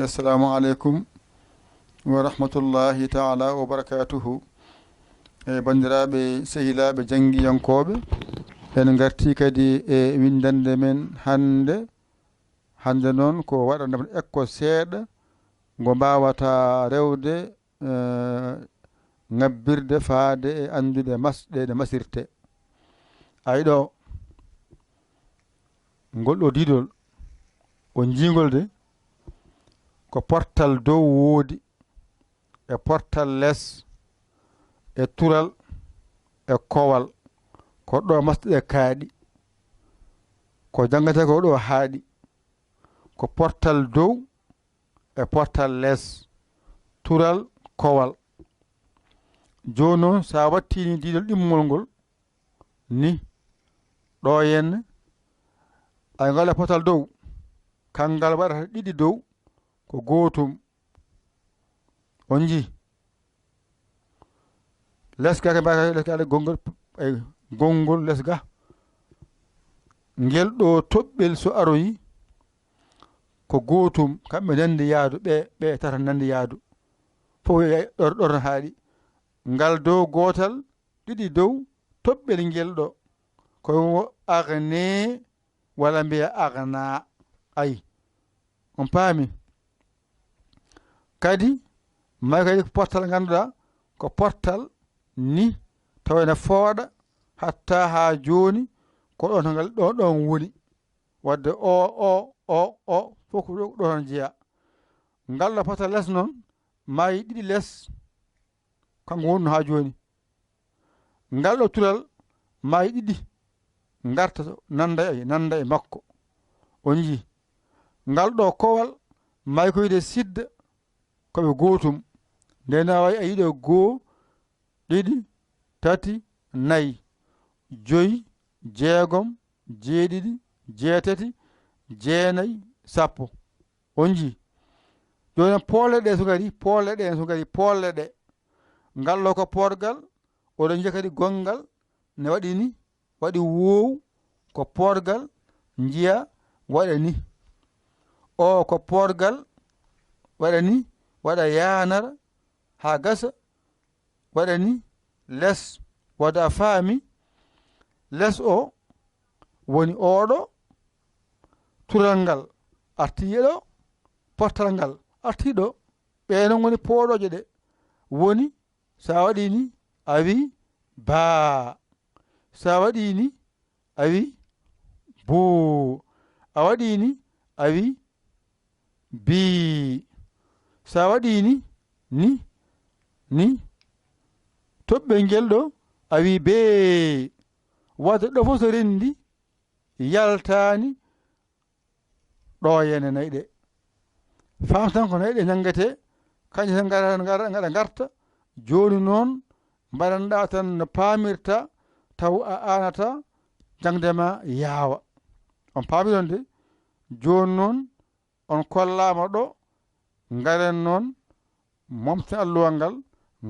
assalamu aleykum wa rahmatullahi taala wa barakatuhu. Bandiraɓe sehilaɓe jangguiyankoɓe, en garti kadi e windande men hande noon ko waɗanam ekko seeɗa ngo mbawata rewde ngabbirde faade e andude masɗe ɗe masirte. Ayɗo ngol ɗo didol o jingol de ko portal dow woodi e portal less e tural e kowal ko ɗo masɗe kaaɗi ko jangate ko ɗo haaɗi ko portal dow e portal less tural kowal. Joni noon sa wattini didol ɗimmol ngol ni ɗo henne ay ngala portal dow kangal waɗata ɗiɗi dow ko gootum on jii leska ke mbaka leska gongol ay gongol lesga ngel ɗo toɓɓel so aroyi ko gootum kamɓe nandi yaadu ɓe tata nandi yaadu fof ɗorɗorno haaɗi ngal dow gootal ɗiɗi dow toɓɓel ngel ɗo ko agne walla mbiya agna ay on paami kadi may kadi ko portal ngannduɗaa ko portal ni taw ene fooɗa hatta haa jooni ko ɗon to ngal ɗon woni wadde o fof ko ɗo ɗon jeeya ngal ɗo portal less noon maayi ɗiɗi less kanko wonno haa jooni ngal ɗo tural maayi ɗiɗi ngarta nanda e makko on jii ngal ɗo kowal maayi ko wiide sidda koɓe gootum nden a wayi a yiɗo goo ɗiɗi tati nayi joyi jeegom jeeɗiɗi jeetati jeenayi sappo on jii joni poole ɗe so gari poole ɗe so gari poole ɗe ngal ɗo ko porgal oɗon jiya kadi gongal ne waɗi ni waɗi woow ko porgal jiya waɗa ni o ko porgal waɗa ni waɗa yanara ha gasa waɗa ni less wada faami less o woni oɗo tural ngal artiyeɗo portal ngal artiɗo ɓe non woni pooɗoje ɗe woni sa waɗi ni a wi baa sa waɗi ni a wi boo a waɗi ni a wi bii sa waɗi ni toɓɓe ngel ɗo a wi bee wadde ɗo fof so rendi yaltani ɗo yene nayi ɗe fam tan ko nayi ɗe ñangete kañƴe tan gaɗa garta joni noon mbaɗanɗa tan no paamirta taw a anata jangdema yaawa on paamiɗon de joni noon on kollama ɗo garen noon momten alluwal ngal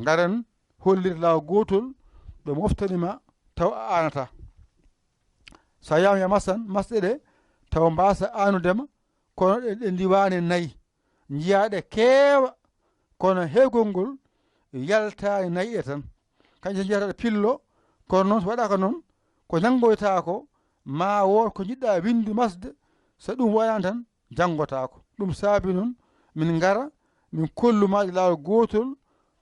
garen hollir law gotol ɓe moftanima taw a anata sa yama ya masɗe ɗe taw mbasa anudema kono ɗe ndiwani nayyi jiyaɗe keewa kono heygol ngol yaltani nayyi ɗe tan kañƴe jiyataɗe pillo kono noon so waɗaka noon ko janggoytako ma wood ko jiɗɗa winde masde so ɗum waɗani tan janggotako ɗum saabi noon min gara min kollumaji lawol gotol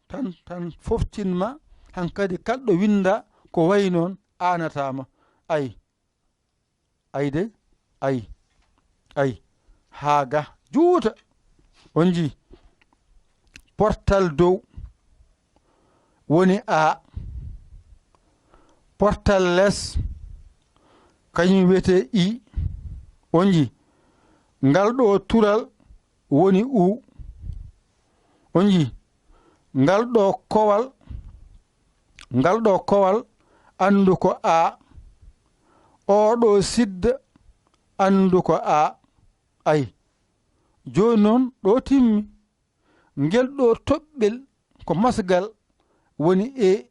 tan foftinma hankkadi kalɗo winda ko wayi noon anatama ay de ay haa ga juuta on jii portal dow woni a portal less kañum wiyete i on jii ngal ɗo tural woni u on jii ngal ɗo kowal andu ko a oɗo sidda andu ko a ay joni noon ɗo timmi ngel ɗo toɓɓel ko masgal woni e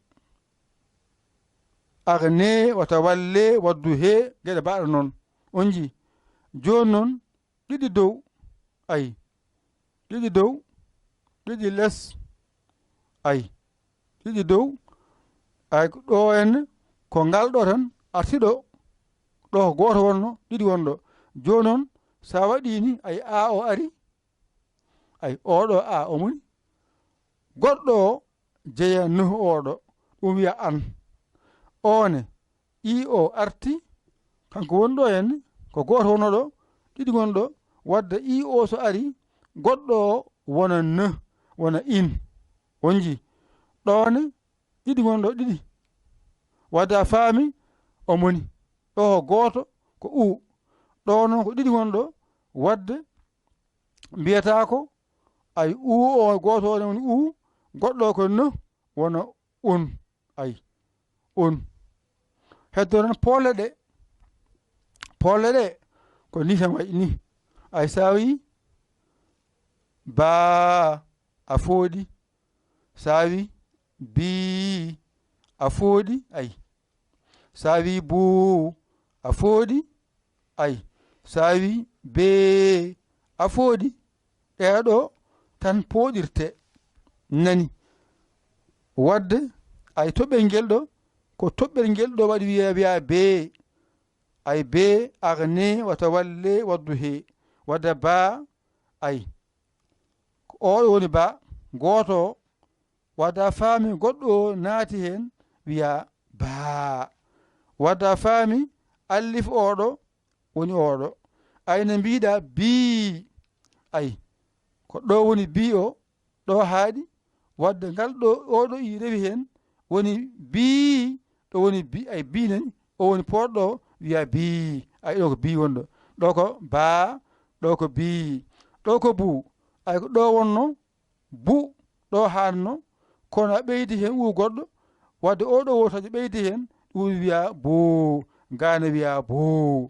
agne wata walle waddu he geɗe mbaɗa noon on jii joni noon ɗiɗi dow ay ɗiɗi dow ɗiɗi less ay ɗiɗi dow ay ɗo henne ko ngal ɗo tan artiɗo ɗo ko goto wonno ɗiɗi wonɗo joni noon sa waɗi ni ay a o ari ay oɗo a o moni goɗɗo o jeeya nuhu oɗo ɗum wiya an one i o arti kanko woni ɗo henne ko goto wonno ɗo ɗiɗi gonɗo wadde i o so ari goɗɗo o wona ne wona in wonji ɗone ɗiɗi gonɗo ɗiɗi wadde a faami o moni ɗo ko goto ko u ɗo noon ko ɗiɗi gonɗo wadde mbiyata ko ay u o goto o woni u goɗɗo ko ne wona un ay un heddo tan polle ɗe ko ni tan wayi ni ay sa wi baa a fooɗi sa wi bii a fooɗi ay sa wi buu a fooɗi ay sa wi bee a fooɗi ɗeɗo tan pooɗirte nani wadde ay toɓɓel ngel ɗo ko toɓɓel ngel ɗo waɗi wiya bee ay bee agne wata walle waddu he wadda baa ay oɗo woni ba goto o wadda faami goɗɗo o naati hen wiya baa wadda faami allif oɗo woni oɗo ayno mbiɗa bii ay ko ɗo woni bii o ɗo haaɗi wadde ngal ɗo oɗo i rewi hen woni bii ɗo woni bi ay bii nani o woni poɗɗo o wiya bii ay ɗo ko bii wonɗo ɗo ko baa ɗo ko bii ɗo ko buu ay ko ɗo wonno bu ɗo hanno kono a ɓeydi hen u goɗɗo wadde oɗo wotaji ɓeydi hen ɗum wiya buu gane wiya buu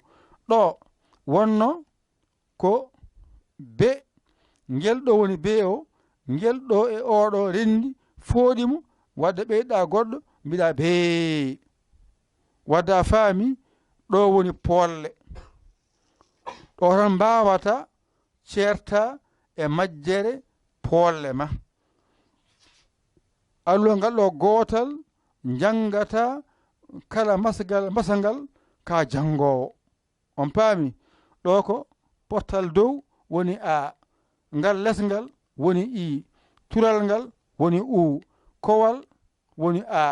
ɗo wonno ko be ngel ɗo woni be o ngel ɗo e oɗo rendi fooɗimo wadde ɓeyɗa goɗɗo mbiɗa bee wadde a faami ɗo woni polle ɗo tan mbawata certa e majjere polle ma alluwal ngal ɗo gootal jangata kala masangal ka jangowo on paami ɗo ko pottal dow woni a ngal lesngal woni i tural ngal woni u kowal woni a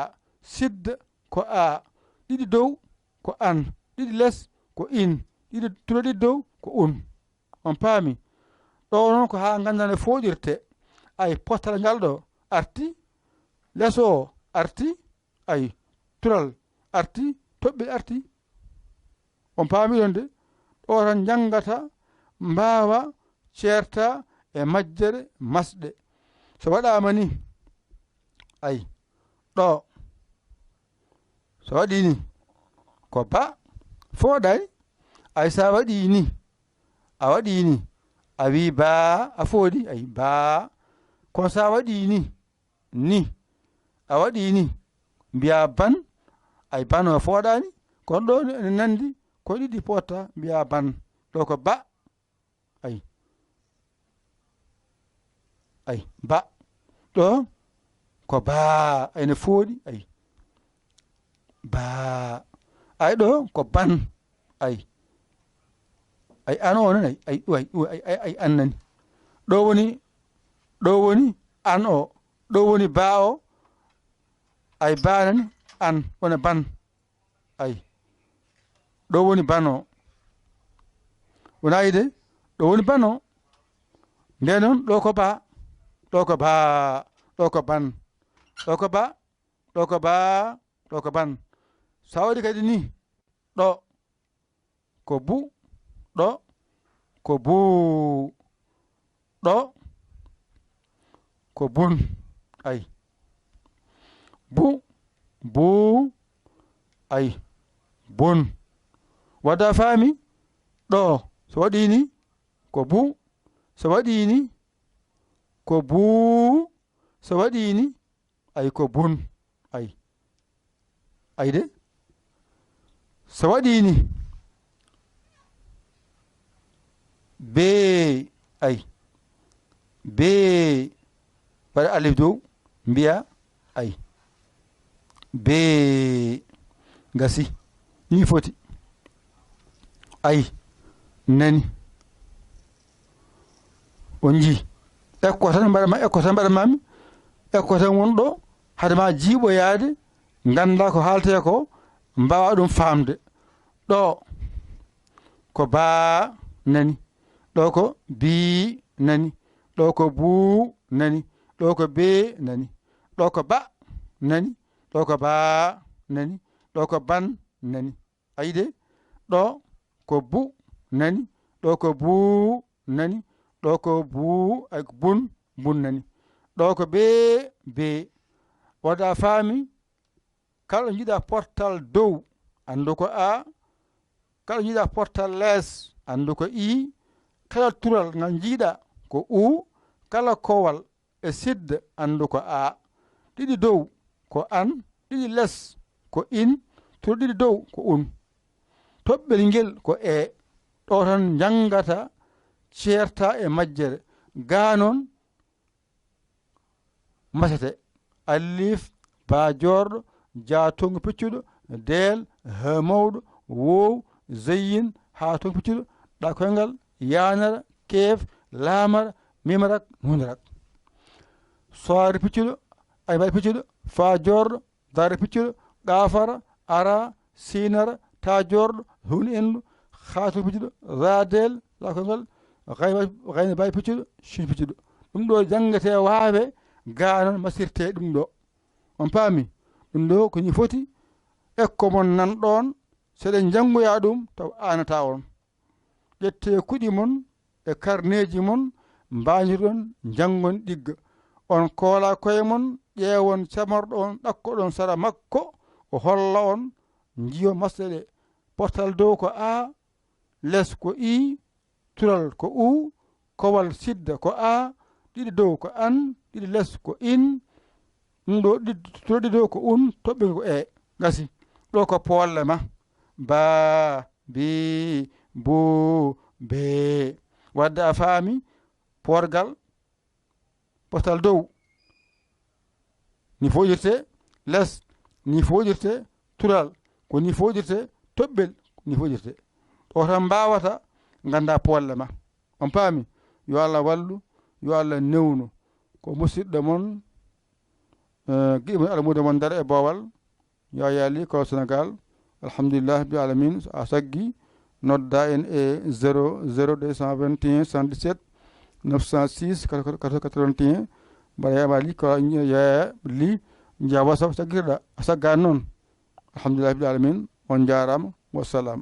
sidda ko a ɗiɗi dow ko an ɗiɗi les ko in ɗiɗi tura ɗiɗi dow ko un on paami ɗo noon ko ha gandane foɗirte ay pottal ngal ɗo arti les o arti ay tural arti toɓɓe arti on paamiɗon de ɗo tan jangata mbawa certa e majjere masɗe so waɗama ni ay ɗo so waɗi ni ko ba fooɗay ay sa waɗi ni a waɗi ni a wi baa a fooɗi ay baa kono sa waɗi ni a waɗi ni mbiya ban ay ban o fooɗani kono ɗo ne nandi ko ɗiɗi potta mbiya ban ɗo ko ba ay ba ɗo ko baa ayne fooɗi ay baa ay ɗo ko ban ay an o nan ay an nani ɗo woni an o ɗo woni baa o ay baa nani an wona ban ay ɗo woni ban o wona yide ɗo woni ban o nde noon ɗo ko baa ɗo ko baa ɗo ko ban ɗo ko ba ɗo ko baa ɗo ko ban sa waɗi kadi ni ɗo ko bu ɗo ko buu ɗo ko bun ay bu buu ay bun wadda faami ɗo so waɗi ni ko bu so waɗi ni ko buu so waɗi ni ay ko bun ay de so waɗi ni bee ay be waɗa alif dow mbiya ay be gasi ni foti ay nani on jii ekko tan mbaɗama ekko tan mbaɗamami ekko tan wonɗo hade ma jiiɓoyaade ganda ko haalte ko mbawa ɗum famde ɗo ko baa nani ɗo ko bii nani ɗo ko buu nani ɗo ko bee nani ɗo ko ba nani ɗo ko baa nani ɗo ko ban nani ayide ɗo ko bu nani ɗo ko buu nani ɗo ko buu ay bun bun nani ɗo ko bee bee wadda faami kala jiiɗa portal dow anndu ko a kala jiiɗa portal lees anndu ko i kala tural ngal jiiɗa ko u kala kowal e sidda anndu ko a ɗiɗi dow ko an ɗiɗi less ko in turo ɗiɗi dow ko un toɓɓel ngel ko e ɗo tan jangata ceerta e majjere ga noon masete alif ba jorɗo ja tongu piccuɗo del he mawɗo wow zeyin ha tongu piccuɗo ɗa koyngal yanara keef laamara mimarak nunarak soare piccuɗo ay mbaɗa piccuɗo fa jorɗo dare piccuɗo ƙafara ara sinara ta jorɗo hun endu ha tongu piccuɗo radel ɗa koyngal gayne mbaɗa piccuɗo sin piccuɗo ɗum ɗo jangate waawe ga noon masirte ɗum ɗo on paami ɗum ɗo ko ni foti ekko mon nan ɗon seɗen janngoya ɗum taw anata on ƴette kuɗi mon e karneji mon mbañirɗon janngon ɗigga on koola koye mon ƴeewon camorɗo on ɗakkoɗon sara makko o holla on jiyo masɗe ɗe portal dow ko a less ko i tural ko u kowal sidda ko a ɗiɗi dow ko an ɗiɗi less ko in ɗum ɗo ɗiɗi dow ko un toɓɓe ko e gasi ɗo ko polle ma ba bi bu be wadde a faami porgal portal dow ni foƴirte less ni foƴirte tural ko ni foƴirte toɓɓel ni foƴirte o tan mbawata ganda polle ma on paami yo Allah wallu yo Allah newnu ko musidɗo mon giɗo mon alamude mon dara e boowal yo yaali ko Sénégal alhamdulillah bi alamin a saggi nodda en e 00 221 117 906 81 mbaɗa heɓa li ko yeeya li jiya WhatsApp saggirɗa a saggani noon alhamdulillah bi alamin on jarama wassalam